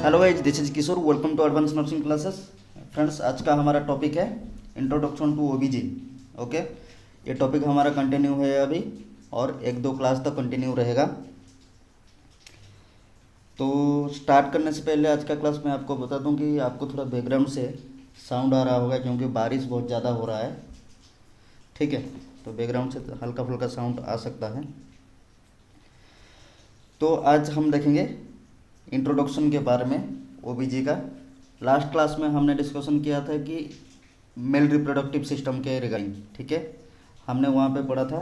Hello guys, this is Kishor. Welcome to advance nursing classes. Friends, आज का हमारा topic है इंट्रोडक्शन टू ओबीजी। ओके, ये टॉपिक हमारा कंटिन्यू है अभी और एक दो क्लास तक कंटिन्यू रहेगा। तो स्टार्ट करने से पहले आज का क्लास मैं आपको बता दूं कि आपको थोड़ा बैकग्राउंड से साउंड आ रहा होगा क्योंकि बारिश बहुत ज़्यादा हो रहा है। ठीक है, तो बैकग्राउंड से हल्का फुल्का साउंड आ सकता है। तो आज हम देखेंगे इंट्रोडक्शन के बारे में ओबीजी का। लास्ट क्लास में हमने डिस्कशन किया था कि मेल रिप्रोडक्टिव सिस्टम के रिगार्डिंग। ठीक है, हमने वहाँ पे पढ़ा था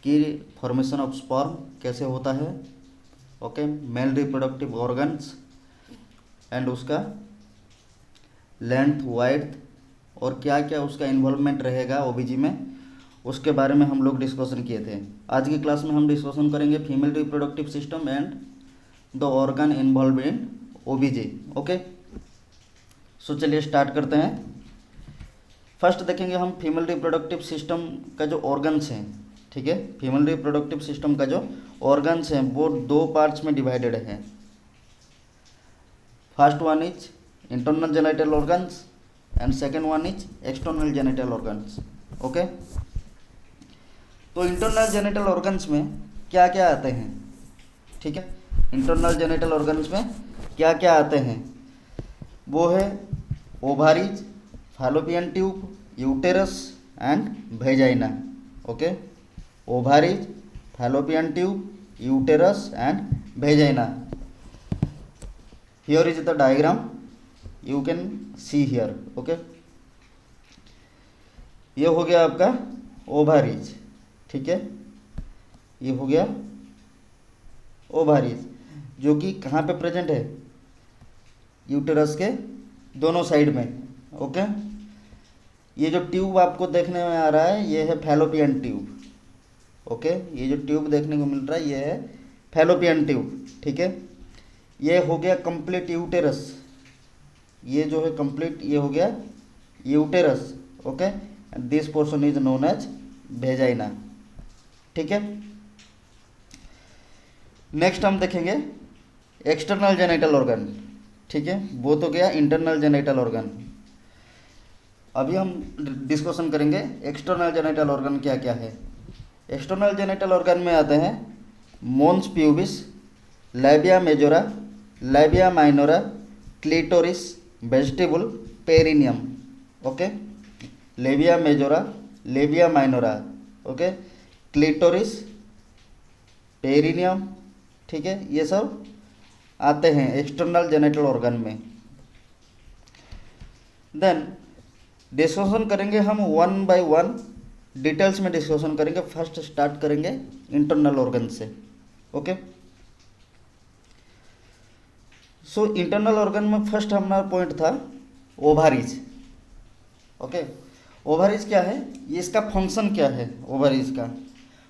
कि फॉर्मेशन ऑफ स्पर्म कैसे होता है। Okay, male reproductive organs and उसका लेंथ, वाइड्थ और क्या क्या उसका इन्वॉल्वमेंट रहेगा ओबीजी में, उसके बारे में हम लोग डिस्कशन किए थे। आज की क्लास में हम डिस्कशन करेंगे female reproductive system and the organ involve in OBG. Okay, so चलिए स्टार्ट करते हैं। फर्स्ट देखेंगे हम फीमेल रिप्रोडक्टिव सिस्टम का जो ऑर्गन्स हैं। ठीक है, फीमेल रिप्रोडक्टिव सिस्टम का जो ऑर्गन्स हैं वो दो पार्ट्स में डिवाइडेड है। First one is internal genital organs and second one is external genital organs. Okay, तो इंटरनल जेनिटल ऑर्गन्स में क्या क्या आते हैं। ठीक है, इंटरनल जेनिटल ऑर्गन्स में क्या क्या आते हैं वो है ovaries, fallopian tube, uterus and vagina. Okay, ovaries, fallopian tube, uterus and vagina. Here is the diagram, you can see here. Okay, ये हो गया आपका ओवारीज। ठीक है, ये हो गया ओवारीज जो कि कहाँ पे प्रेजेंट है, यूटेरस के दोनों साइड में। ओके, ये जो ट्यूब आपको देखने में आ रहा है ये है फैलोपियन ट्यूब। ओके, ये जो ट्यूब देखने को मिल रहा है ये है फैलोपियन ट्यूब। ठीक है, ये हो गया कंप्लीट यूटेरस। ये जो है कंप्लीट ये हो गया uterus. Okay, and this portion is known as vagina. ठीक है, नेक्स्ट हम देखेंगे एक्सटर्नल जेनिटल ऑर्गन। ठीक है, वो तो गया इंटरनल जेनिटल ऑर्गन। अभी हम डिस्कशन करेंगे एक्सटर्नल जेनिटल ऑर्गन क्या क्या है। एक्सटर्नल जेनिटल ऑर्गन में आते हैं mons pubis, labia majora, labia minora, clitoris, vestibule, perineum. Okay, labia majora, labia minora, okay, clitoris, perineum. ठीक है, ये सब आते हैं एक्सटर्नल जेनिटल ऑर्गन में। देन डिस्कशन करेंगे हम वन बाय वन, डिटेल्स में डिस्कशन करेंगे। फर्स्ट स्टार्ट करेंगे इंटरनल ऑर्गन से। ओके, सो इंटरनल ऑर्गन में फर्स्ट हमारा पॉइंट था ओवारीज। ओके, ओवारीज क्या है, ये इसका फंक्शन क्या है ओवारीज का,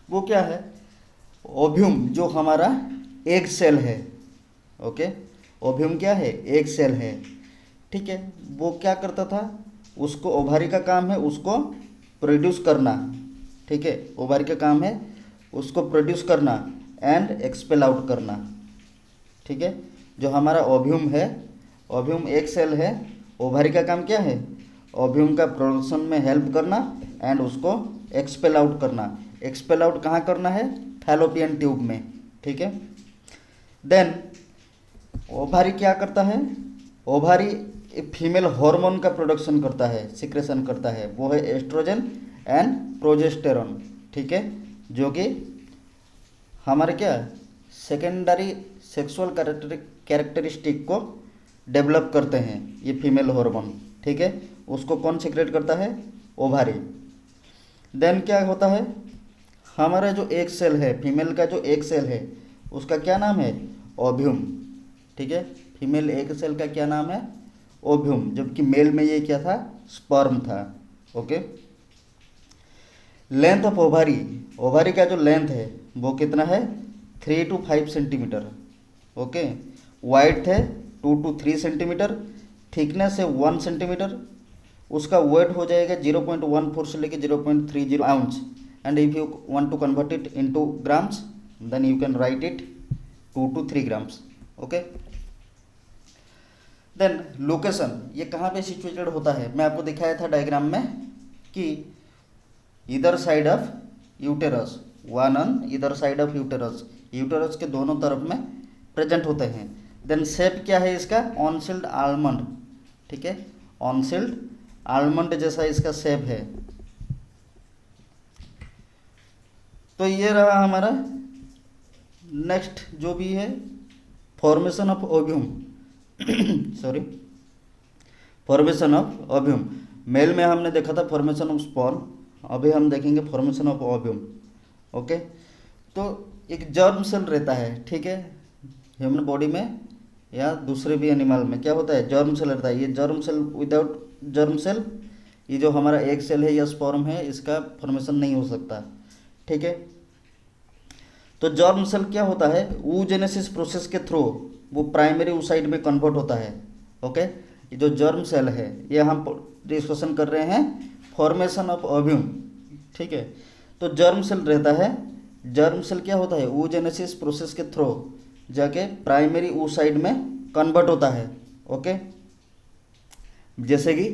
वो क्या है, ओव्यूम जो हमारा एग सेल है। ओके, ओव्यूम क्या है, एग सेल है। ठीक है, वो क्या करता था, उसको ओवारी का काम है उसको प्रोड्यूस करना। ठीक है, ओवारी का काम है उसको प्रोड्यूस करना एंड एक्सपेल आउट करना। ठीक है, जो हमारा ओव्यूम है, ओव्यूम एग सेल है, ओवारी का काम क्या है, ओव्यूम का प्रोडक्शन में हेल्प करना एंड उसको एक्सपेल आउट करना। एक्सपेल आउट कहाँ करना है, फैलोपियन ट्यूब में। ठीक है, देन ओवारी क्या करता है, ओवारी फीमेल हार्मोन का प्रोडक्शन करता है, सिक्रेशन करता है, वो है एस्ट्रोजन एंड प्रोजेस्टेरॉन। ठीक है, जो कि हमारे क्या सेकेंडरी सेक्सुअल कैरेक्टरिस्टिक को डेवलप करते हैं ये फीमेल हार्मोन। ठीक है, उसको कौन सीक्रेट करता है, ओवारी। देन क्या होता है, हमारा जो एग सेल है, फीमेल का जो एग सेल है उसका क्या नाम है, ओव्यूम। ठीक है, फीमेल एग सेल का क्या नाम है, ओव्यूम, जबकि मेल में ये क्या था, स्पर्म था। Okay, length of ovary, ovary का जो लेंथ है वो कितना है, 3 to 5 सेंटीमीटर। ओके, वाइड है 2 to 3 सेंटीमीटर, थिकनेस है 1 सेंटीमीटर, उसका वेट हो जाएगा 0.14 से लेके 0.30 ounce. And if you want to convert it into grams then you can write it 2 to 3 grams. Okay, then location, ये कहाँ पे सिचुएटेड होता है, मैं आपको दिखाया था डायग्राम में कि इधर side of uterus, one on इधर साइड ऑफ यूटेरस, यूटेरस के दोनों तरफ में प्रेजेंट होते हैं। देन शेप क्या है इसका, ऑनसिल्ड आलमंड, ठीक है, ऑनसिल्ड आलमंड जैसा इसका शेप है। तो ये रहा हमारा नेक्स्ट जो भी है formation of ovum sorry, formation of ovum. Male में हमने देखा था फॉर्मेशन ऑफ स्पर्म, अभी हम देखेंगे फॉर्मेशन ऑफ ओव्यूम। ओके, तो एक जर्म सेल रहता है, ठीक है, ह्यूमन बॉडी में या दूसरे भी एनिमल में क्या होता है, जर्म सेल रहता है। ये germ cell, without germ cell ये जो हमारा एग सेल है या स्पर्म है, इसका फॉर्मेशन नहीं हो सकता, ठीक है। तो जर्म सेल क्या होता है, oogenesis प्रोसेस के थ्रू वो प्राइमरी oocyte में कन्वर्ट होता है। ओके, ये जो जर्म सेल है ये हम डिस्कशन कर रहे हैं फॉर्मेशन ऑफ ओव्यूम, ठीक है। तो जर्म सेल रहता है, जर्म सेल क्या होता है, oogenesis प्रोसेस के थ्रू जाके प्राइमरी oocyte में कन्वर्ट होता है। ओके, जैसे कि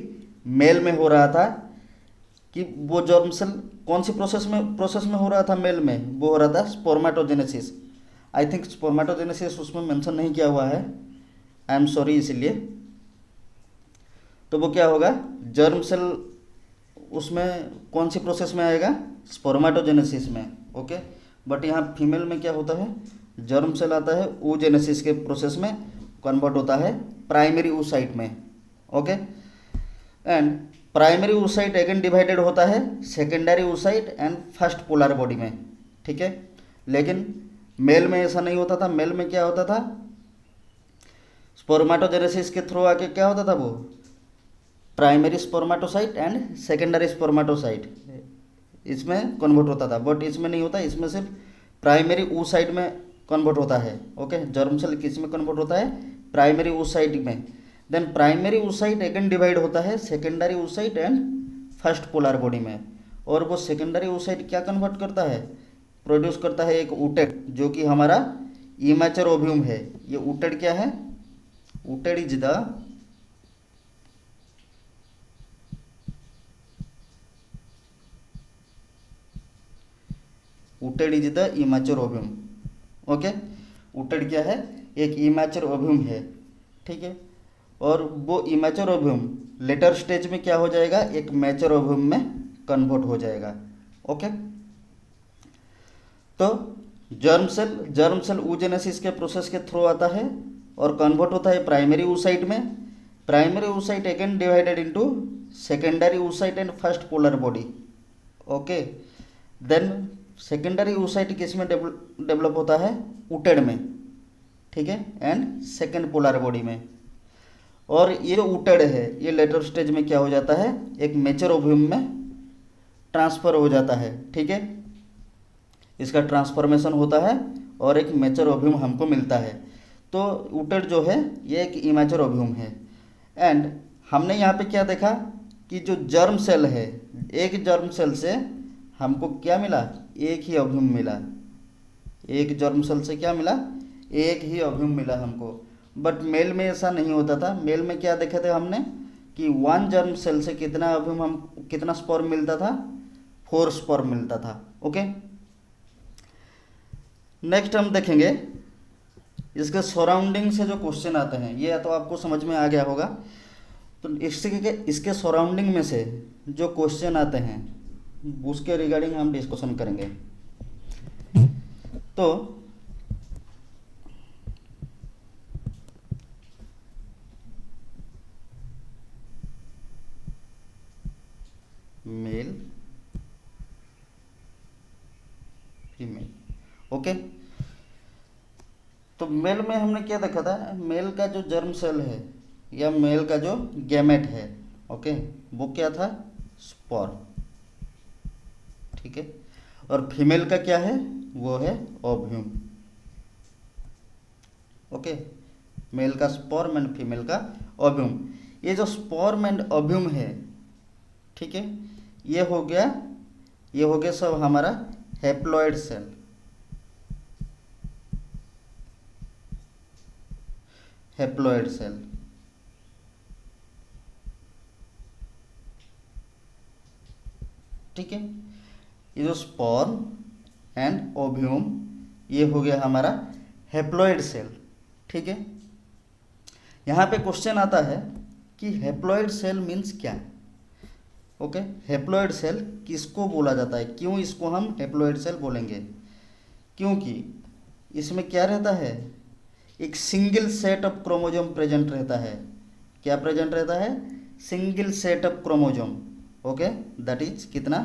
मेल में हो रहा था कि वो जर्म सेल कौन सी प्रोसेस में हो रहा था मेल में, वो हो रहा था स्पर्मेटोजेनेसिस। आई थिंक स्पर्मेटोजेनेसिस उसमें मेंशन नहीं किया हुआ है, आई एम सॉरी, इसीलिए। तो वो क्या होगा, जर्म सेल उसमें कौन सी प्रोसेस में आएगा, स्पर्मेटोजेनेसिस में। ओके, बट यहाँ फीमेल में क्या होता है, जर्म सेल आता है oogenesis के प्रोसेस में कन्वर्ट होता है प्राइमरी oocyte में। Okay, and primary oocyte again divided होता है secondary oocyte and first polar body में, ठीक है। लेकिन मेल में ऐसा नहीं होता था, मेल में क्या होता था, स्पर्मेटोजेनेसिस के थ्रू आके क्या होता था, वो primary spermatocyte and secondary spermatocyte इसमें कन्वर्ट होता था, बट इसमें नहीं होता, इसमें सिर्फ प्राइमरी oocyte में कन्वर्ट होता है। ओके, जर्म सेल किस में कन्वर्ट होता है, प्राइमरी oocyte में। Then primary oocyte again divide होता है secondary oocyte and first polar body में, और वो सेकेंडरी oocyte क्या कन्वर्ट करता है, प्रोड्यूस करता है एक ऊटेड, जो कि हमारा इमैच्योर ओव्यूम है। ये ऊटेड क्या है, ootid is the ootid is the immature ovum. Okay, ootid क्या है, एक इमैच्योर ओव्यूम है, ठीक है। और वो इमैच्योर ओव्यूम लेटर स्टेज में क्या हो जाएगा, एक मैच्योर ओव्यूम में कन्वर्ट हो जाएगा। ओके, तो जर्म सेल oogenesis के प्रोसेस के थ्रू आता है और कन्वर्ट होता है प्राइमरी oocyte में। Primary oocyte again divided into secondary oocyte and first polar body. Okay, then secondary oocyte किस में डेवलप होता है, ऊटेड में, ठीक है, एंड सेकेंड पोलर बॉडी में। और ये जो ऊटेड है ये लेटर स्टेज में क्या हो जाता है, एक मैच्योर ओव्यूम में ट्रांसफर हो जाता है, ठीक है। इसका ट्रांसफॉर्मेशन होता है और एक मैच्योर ओव्यूम हमको मिलता है। तो ऊटेड जो है ये एक इमैच्योर ओव्यूम है। एंड हमने यहाँ पे क्या देखा कि जो जर्म सेल है, एक जर्म सेल से हमको क्या मिला, एक ही ओव्यूम मिला। एक जर्म सेल से क्या मिला, एक ही ओव्यूम मिला हमको। बट मेल में ऐसा नहीं होता था। मेल में क्या देखे थे हमने कि वन जर्म सेल से कितना ओव्यूम, हम कितना स्पर्म मिलता था, 4 स्पर्म मिलता था। ओके, नेक्स्ट हम देखेंगे इसके सराउंडिंग से जो क्वेश्चन आते हैं, ये तो आपको समझ में आ गया होगा। तो इसके सराउंडिंग में से जो क्वेश्चन आते हैं उसके रिगार्डिंग हम डिस्कशन करेंगे। तो मेल फीमेल, ओके। तो मेल में हमने क्या देखा था, मेल का जो जर्म सेल है या मेल का जो गैमेट है, ओके, वो क्या था, स्पर्म, ठीक है। और फीमेल का क्या है, वो है ओव्यूम। ओके, मेल का स्पर्म एंड फीमेल का ओव्यूम। ये जो स्पर्म एंड ओव्यूम है, ठीक है, ये हो गया सब हमारा हैप्लॉइड सेल। हैप्लॉइड सेल, ठीक है। ये जो स्पर्म एंड ओव्यूम, ये हो गया हमारा हैप्लॉइड सेल, ठीक है। यहाँ पे क्वेश्चन आता है कि हैप्लॉइड सेल मीन्स क्या। ओके, हैप्लॉइड सेल किसको बोला जाता है, क्यों इसको हम हैप्लॉइड सेल बोलेंगे, क्योंकि इसमें क्या रहता है, एक single set of chromosome present रहता है। क्या प्रेजेंट रहता है, single set of chromosome. Okay, that is कितना,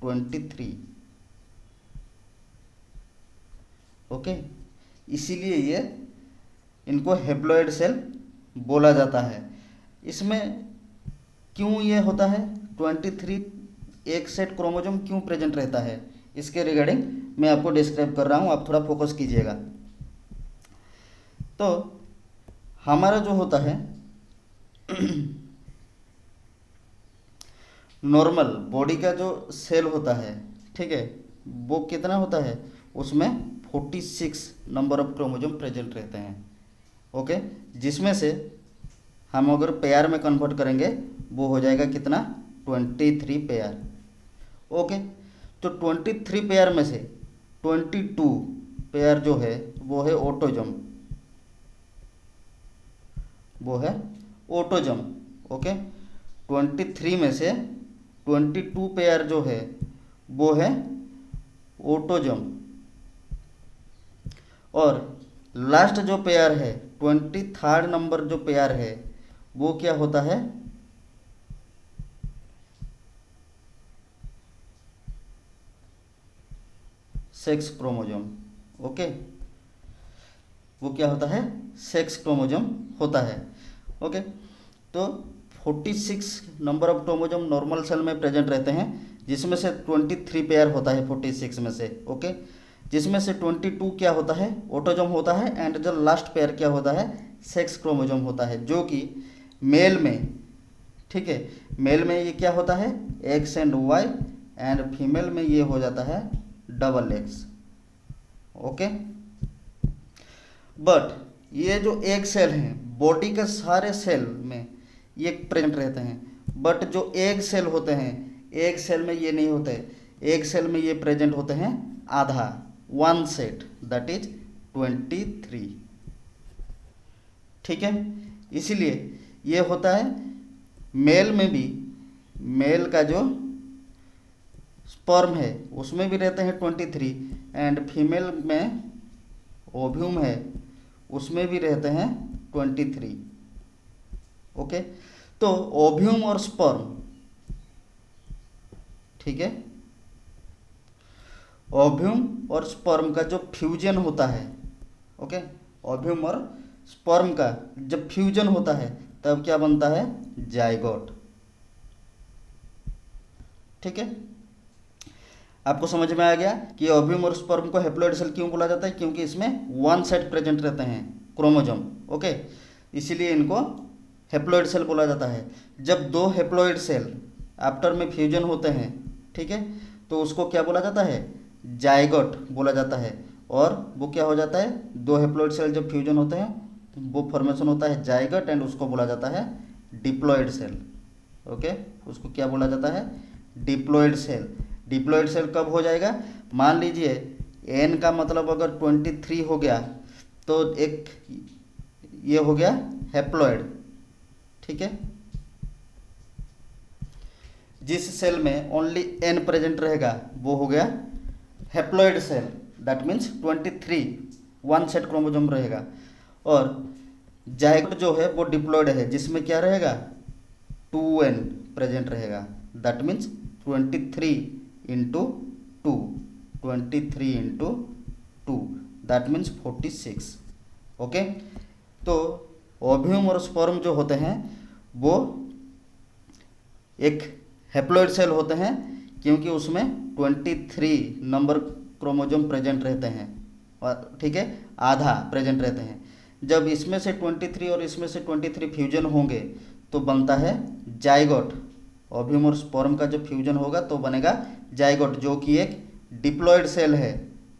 23। ओके, इसीलिए ये इनको हैप्लॉइड सेल बोला जाता है। इसमें क्यों ये होता है, 23 एक सेट क्रोमोजोम क्यों प्रेजेंट रहता है, इसके रिगार्डिंग मैं आपको डिस्क्राइब कर रहा हूँ, आप थोड़ा फोकस कीजिएगा। तो हमारा जो होता है नॉर्मल बॉडी का जो सेल होता है, ठीक है, वो कितना होता है, उसमें 46 नंबर ऑफ क्रोमोजोम प्रेजेंट रहते हैं। ओके, जिसमें से हम अगर पेयर में कन्वर्ट करेंगे वो हो जाएगा कितना, 23 पेयर। ओके, तो 23 पेयर में से 22 पेयर जो है वो है ऑटोजम, वो है ऑटोजम। ओके, 23 में से 22 पेयर जो है वो है ऑटोजम, और लास्ट जो पेयर है 23rd नंबर जो पेयर है वो क्या होता है, सेक्स क्रोमोजोम। ओके, वो क्या होता है, सेक्स क्रोमोजोम होता है। ओके, तो 46 number of chromosome normal cell में प्रेजेंट रहते हैं, जिसमें से 23 पेयर होता है 46 में से। ओके, जिसमें से 22 क्या होता है, ऑटोजोम होता है, एंड जो लास्ट पेयर क्या होता है, सेक्स क्रोमोजोम होता है, जो कि मेल में, ठीक है, मेल में ये क्या होता है, x and y, and female में ये हो जाता है डबल एक्स। ओके, बट ये जो एक सेल है बॉडी के सारे सेल में ये प्रेजेंट रहते हैं, बट जो एक सेल होते हैं, एक सेल में ये नहीं होते, एक सेल में ये प्रेजेंट होते हैं आधा, 1 सेट, दैट इज 23। ठीक है, इसीलिए ये होता है मेल में भी, मेल का जो स्पर्म है उसमें भी रहते हैं 23, एंड फीमेल में ओव्यूम है उसमें भी रहते हैं 23। ओके, तो ओव्यूम और स्पर्म, ठीक है, ओव्यूम और स्पर्म का जो फ्यूजन होता है, ओके, ओव्यूम और स्पर्म का जब फ्यूजन होता है तब क्या बनता है, जाइगोट। ठीक है, आपको समझ में आ गया कि ओव्यूम और स्पर्म को हैप्लॉइड सेल क्यों बोला जाता है, क्योंकि इसमें 1 सेट प्रेजेंट रहते हैं क्रोमोजोम। ओके, इसीलिए इनको हैप्लॉइड सेल बोला जाता है। जब 2 हैप्लॉइड सेल आफ्टर में फ्यूजन होते हैं, ठीक है, तो उसको क्या बोला जाता है, जाइगोट बोला जाता है। और वो क्या हो जाता है, 2 हैप्लॉइड सेल जब फ्यूजन होते हैं वो फॉर्मेशन होता है जाइगोट, एंड उसको बोला जाता है डिप्लॉइड सेल। ओके, उसको क्या बोला जाता है, डिप्लॉइड सेल। डिप्लॉइड सेल कब हो जाएगा, मान लीजिए एन का मतलब अगर 23 हो गया तो एक ये हो गया हैप्लॉइड। ठीक है, जिस सेल में ओनली एन प्रेजेंट रहेगा वो हो गया haploid cell, that means 23 1 set chromosome रहेगा। और जाइगोट जो है वो डिप्लॉइड है, जिसमें क्या रहेगा, 2n प्रेजेंट रहेगा, that means 23 into 2, 23 into 2, that means 46। Okay, तो ओव्यूम और स्पर्म जो होते हैं वो एक हैप्लॉइड सेल होते हैं, क्योंकि उसमें 23 नंबर क्रोमोसोम प्रेजेंट रहते हैं, और ठीक है, आधा प्रेजेंट रहते हैं। जब इसमें से 23 और इसमें से 23 फ्यूजन होंगे तो बनता है जाइगोट। ओव्यूम और स्पर्म का जो फ्यूजन होगा तो बनेगा जाइगोट, जो कि एक डिप्लॉइड सेल है।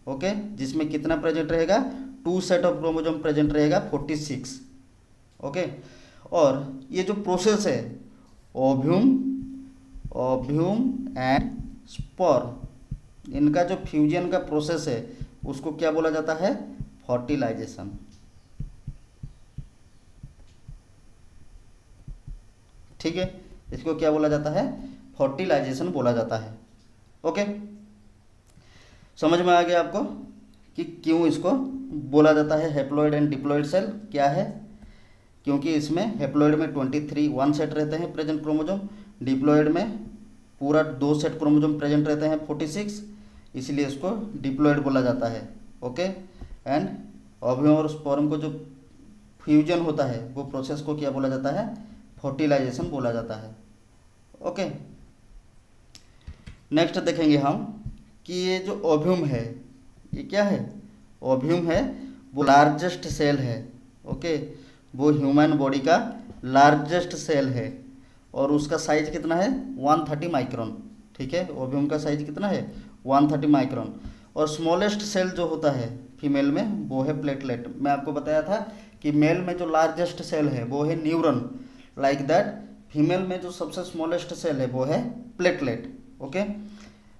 ओके, जिसमें कितना प्रेजेंट रहेगा, 2 सेट ऑफ क्रोमोसोम प्रेजेंट रहेगा, 46। ओके, और ये जो प्रोसेस है ओव्यूम एंड स्पर्म, इनका जो फ्यूजन का प्रोसेस है उसको क्या बोला जाता है? फर्टिलाइजेशन। ठीक है, इसको क्या बोला जाता है? फर्टिलाइजेशन बोला जाता है। ओके, समझ में आ गया आपको कि क्यों इसको बोला जाता है हैप्लॉइड एंड डिप्लॉइड सेल क्या है? क्योंकि इसमें हैप्लॉइड में 23 1 सेट रहते हैं प्रेजेंट क्रोमोजोम, डिप्लॉइड में पूरा 2 सेट क्रोमोजोम प्रेजेंट रहते हैं 46, इसलिए इसको डिप्लॉइड बोला जाता है। ओके, एंड ओव्यूम और स्पर्म को जो फ्यूजन होता है वो प्रोसेस को क्या बोला जाता है? फर्टिलाइजेशन बोला जाता है। ओके, नेक्स्ट देखेंगे हम कि ये जो ओव्यूम है ये क्या है? ओव्यूम है वो लार्जेस्ट सेल है। ओके, वो ह्यूमन बॉडी का लार्जेस्ट सेल है और उसका साइज कितना है? 130 माइक्रोन। ठीक है, ओव्यूम का साइज कितना है? 130 माइक्रोन। और स्मॉलेस्ट सेल जो होता है फीमेल में वो है प्लेटलेट। मैं आपको बताया था कि मेल में जो लार्जेस्ट सेल है वो है न्यूरॉन, लाइक दैट फीमेल में जो सबसे स्मॉलेस्ट सेल है वो है platelet. Okay,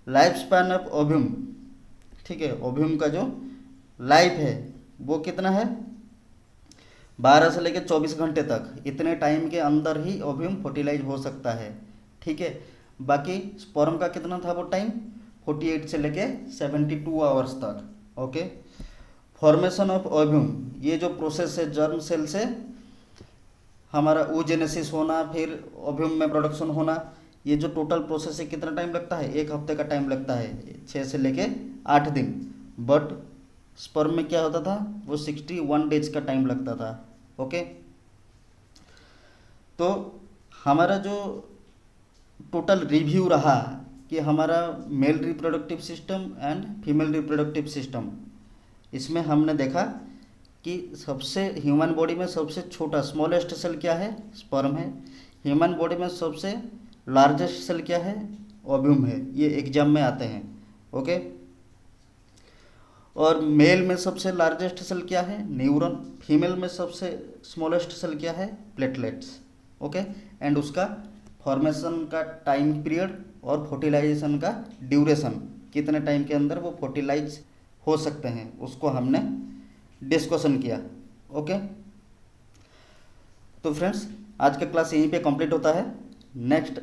life span of ovum, ठीक है, ओव्यूम का जो लाइफ है वो कितना है? 12 से लेकर 24 घंटे तक, इतने टाइम के अंदर ही ओव्यूम फर्टिलाइज हो सकता है। ठीक है, बाकी स्पर्म का कितना था वो टाइम? 48 से लेके 72 आवर्स तक। ओके, फॉर्मेशन ऑफ ओव्यूम, ये जो प्रोसेस है जर्म सेल से हमारा oogenesis होना, फिर ओव्यूम में प्रोडक्शन होना, ये जो टोटल प्रोसेस है कितना टाइम लगता है? 1 हफ्ते का टाइम लगता है, 6 से लेके 8 दिन। बट स्पर्म में क्या होता था? वो 61 डेज का टाइम लगता था। ओके, तो हमारा जो टोटल रिव्यू रहा कि हमारा male reproductive system and female reproductive system, इसमें हमने देखा कि सबसे ह्यूमन बॉडी में सबसे छोटा स्मॉलेस्ट सेल क्या है? स्पर्म है। ह्यूमन बॉडी में सबसे लार्जेस्ट सेल क्या है? ओव्यूम है। ये एग्जाम में आते हैं। ओके, और मेल में सबसे लार्जेस्ट सेल क्या है? न्यूरॉन। फीमेल में सबसे स्मॉलेस्ट सेल क्या है? प्लेटलेट्स। ओके, एंड उसका फॉर्मेशन का टाइम पीरियड और फर्टिलाइजेशन का ड्यूरेशन, कितने टाइम के अंदर वो फर्टिलाइज हो सकते हैं, उसको हमने डिस्कशन किया। ओके, तो फ्रेंड्स आज का क्लास यहीं पे कंप्लीट होता है। नेक्स्ट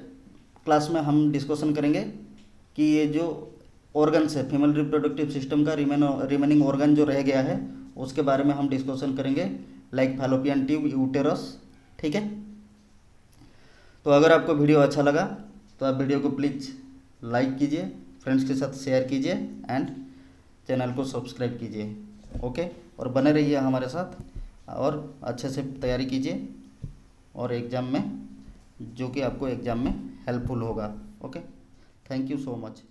क्लास में हम डिस्कशन करेंगे कि ये जो ऑर्गन्स है फीमेल रिप्रोडक्टिव सिस्टम का रिमेनिंग ऑर्गन जो रह गया है उसके बारे में हम डिस्कशन करेंगे, लाइक फैलोपियन ट्यूब, यूटेरस। ठीक है, तो अगर आपको वीडियो अच्छा लगा तो आप वीडियो को प्लीज़ लाइक कीजिए, फ्रेंड्स के साथ शेयर कीजिए एंड चैनल को सब्सक्राइब कीजिए। ओके, और बने रहिए हमारे साथ और अच्छे से तैयारी कीजिए और एग्ज़ाम में जो कि आपको एग्ज़ाम में हेल्पफुल होगा। Okay, thank you so much.